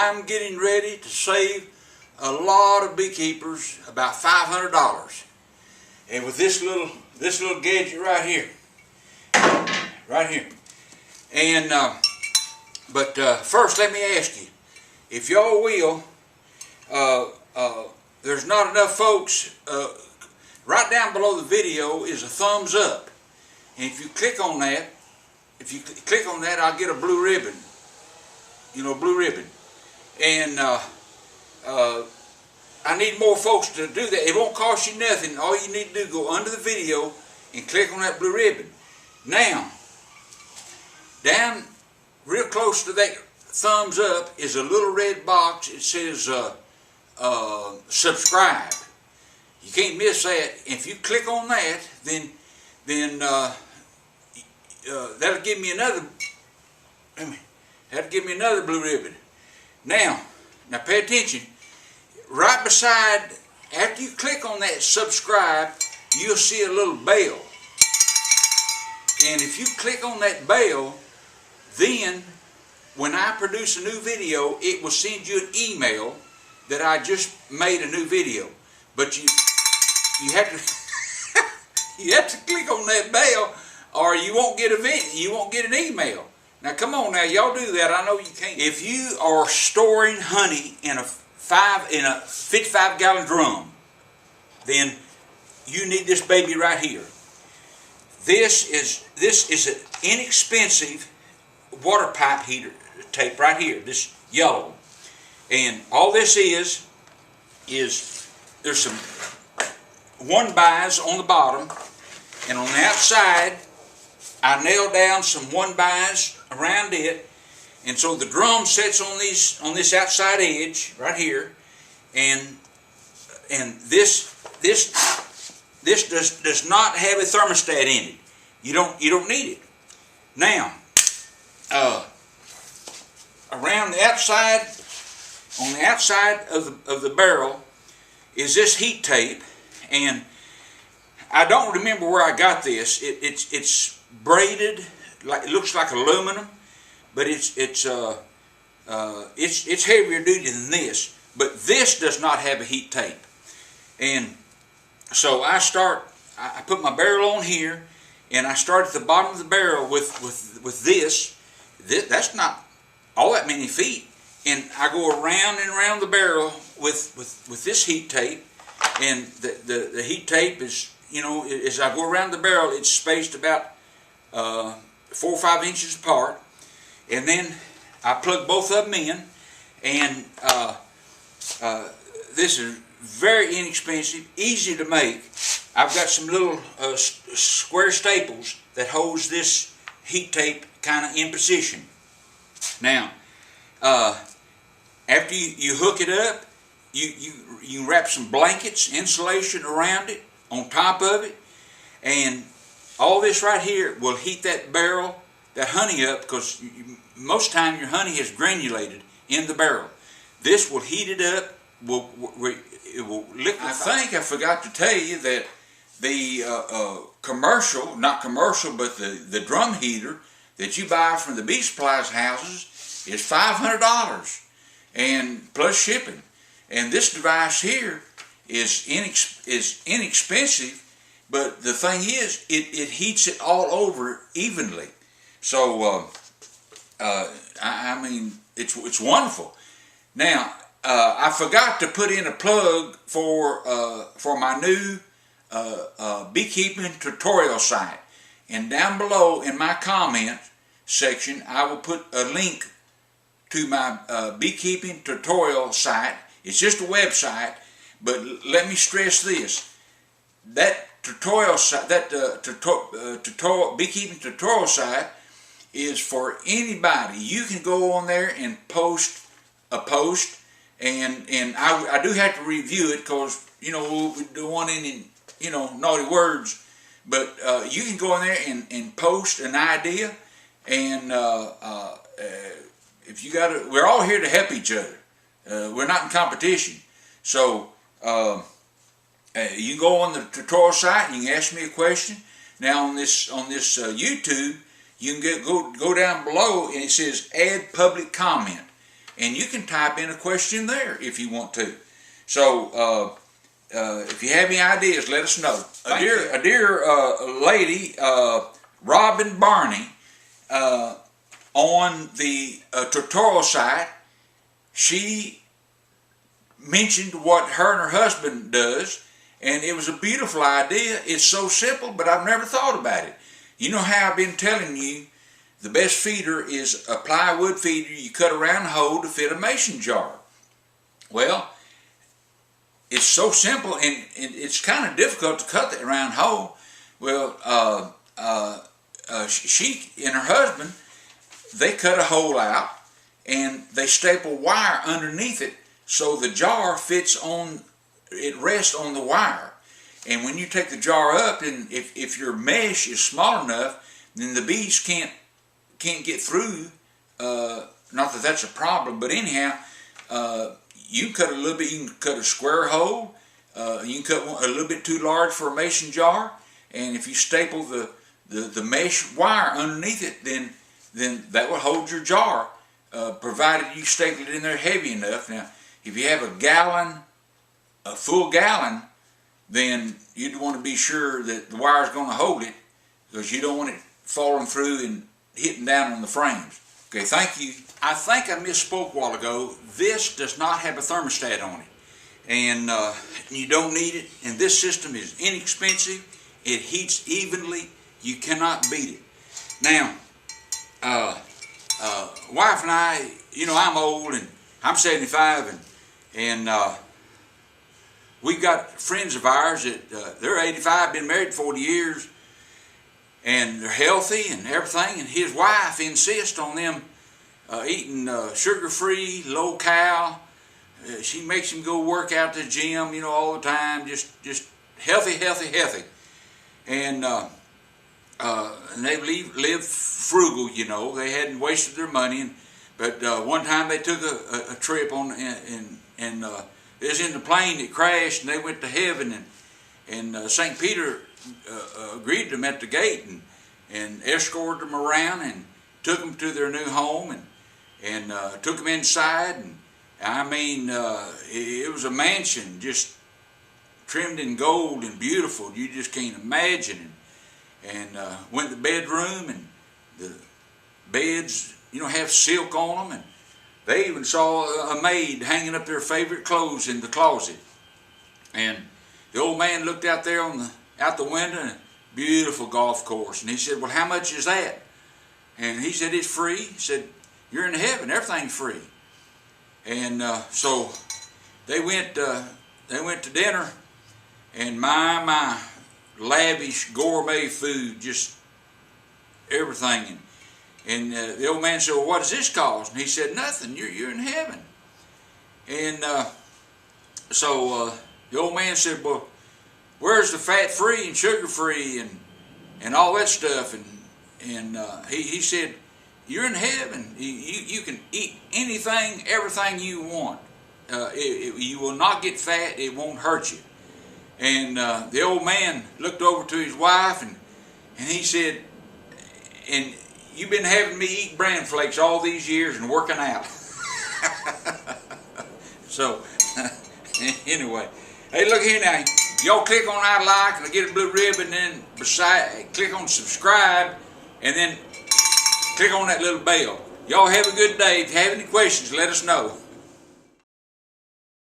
I'm getting ready to save a lot of beekeepers about $500. And with this little gadget right here. And first let me ask you, if y'all will, there's not enough folks, right down below the video is a thumbs up. And if you click on that, I'll get a blue ribbon. You know, blue ribbon. And I need more folks to do that. It won't cost you nothing. All you need to do is go under the video and click on that blue ribbon. Now, down real close to that thumbs up is a little red box. It says subscribe. You can't miss that. If you click on that, then that'll give me another. That'll give me another blue ribbon. Now pay attention. Right beside, after you click on that subscribe, you'll see a little bell. And if you click on that bell, then when I produce a new video, it will send you an email that I just made a new video. But you have to you have to click on that bell, or you won't get an email. Now come on, now y'all do that. I know you can't. If you are storing honey in a 55-gallon drum, then you need this baby right here. This is an inexpensive water pipe heater tape right here, this yellow. And all this is there's some 1-bys on the bottom, and on the outside I nailed down some 1-bys around it, and so the drum sits on this outside edge right here, and this does not have a thermostat in it. You don't need it. Now, around the outside, on the outside of the barrel is this heat tape, and I don't remember where I got this. It's braided, like it looks like aluminum, but it's heavier duty than this. But this does not have a heat tape, and so I put my barrel on here, and I start at the bottom of the barrel with this. That's not all that many feet, and I go around and around the barrel with this heat tape, and the heat tape is, you know, as I go around the barrel, it's spaced about 4 or 5 inches apart, and then I plug both of them in, and this is very inexpensive, easy to make. I've got some little square staples that holds this heat tape kind of in position. Now, after you hook it up, you wrap some blankets, insulation around it, on top of it, and all this right here will heat that barrel, that honey up, because most time your honey is granulated in the barrel. This will heat it up. It will liquefy. I think I forgot to tell you that the commercial, not commercial, but the drum heater that you buy from the bee supplies houses is $500, and plus shipping. And this device here is inexpensive, but the thing is, it heats it all over evenly. So I mean, it's wonderful. Now, I forgot to put in a plug for my new beekeeping tutorial site, and down below in my comment section I will put a link to my beekeeping tutorial site. It's just a website, but let me stress this: that tutorial site, that beekeeping tutorial site, is for anybody. You can go on there and post a post. And I do have to review it, because, you know, we don't want any, you know, naughty words. But you can go in there and post an idea, and if you got to, we're all here to help each other. We're not in competition. So you can go on the tutorial site and you can ask me a question. Now on this YouTube, you can go down below, and it says add public comment. and you can type in a question there if you want to. So if you have any ideas, let us know. A dear lady, Robin Barney, on the tutorial site, she mentioned what her and her husband does, and it was a beautiful idea. It's so simple, but I've never thought about it. You know how I've been telling you, the best feeder is a plywood feeder you cut around the hole to fit a mason jar. Well, it's so simple, and it's kind of difficult to cut that round hole. Well, she and her husband, they cut a hole out, and they staple wire underneath it so the jar fits on, it rests on the wire. And when you take the jar up, and if your mesh is small enough, then the bees can't get through. Not that that's a problem, but anyhow, you can cut a little bit. You can cut a square hole. You can cut one a little bit too large for a mason jar, and if you staple the mesh wire underneath it, then that will hold your jar, provided you staple it in there heavy enough. Now, if you have a full gallon, then you'd want to be sure that the wire is going to hold it, because you don't want it falling through and hitting down on the frames. Okay, thank you. I think I misspoke a while ago. This does not have a thermostat on it, and you don't need it. And this system is inexpensive. It heats evenly. You cannot beat it. Now, wife and I, you know, I'm old, and I'm 75, and we've got friends of ours that they're 85, been married 40 years, and they're healthy and everything, and his wife insists on them eating sugar-free, low-cal. She makes him go work out at the gym, you know, all the time, just healthy, healthy, healthy. And they live frugal, you know. They hadn't wasted their money, but one time they took a trip on, and it was in the plane that crashed, and they went to heaven, and St. Peter greeted them at the gate and escorted them around and took them to their new home, and took them inside, and I mean, it was a mansion just trimmed in gold and beautiful. You just can't imagine. And went to the bedroom, and the beds, you know, have silk on them, and they even saw a maid hanging up their favorite clothes in the closet. And the old man looked out there out the window, and a beautiful golf course, and he said, "Well, how much is that?" And he said, "It's free." He said, "You're in heaven, everything's free." And so they went to dinner, and my lavish gourmet food, just everything. And the old man said, "Well, what does this cost?" And he said, "Nothing. You're in heaven." And so the old man said, "Well, where's the fat-free and sugar-free and all that stuff?" And he said, "You're in heaven. You can eat anything, everything you want. You will not get fat. It won't hurt you." And the old man looked over to his wife, and he said, "And you've been having me eat bran flakes all these years and working out." So, anyway, hey, look here now. Y'all click on I like, and I get a blue ribbon, and then click on subscribe, and then click on that little bell. Y'all have a good day. If you have any questions, let us know.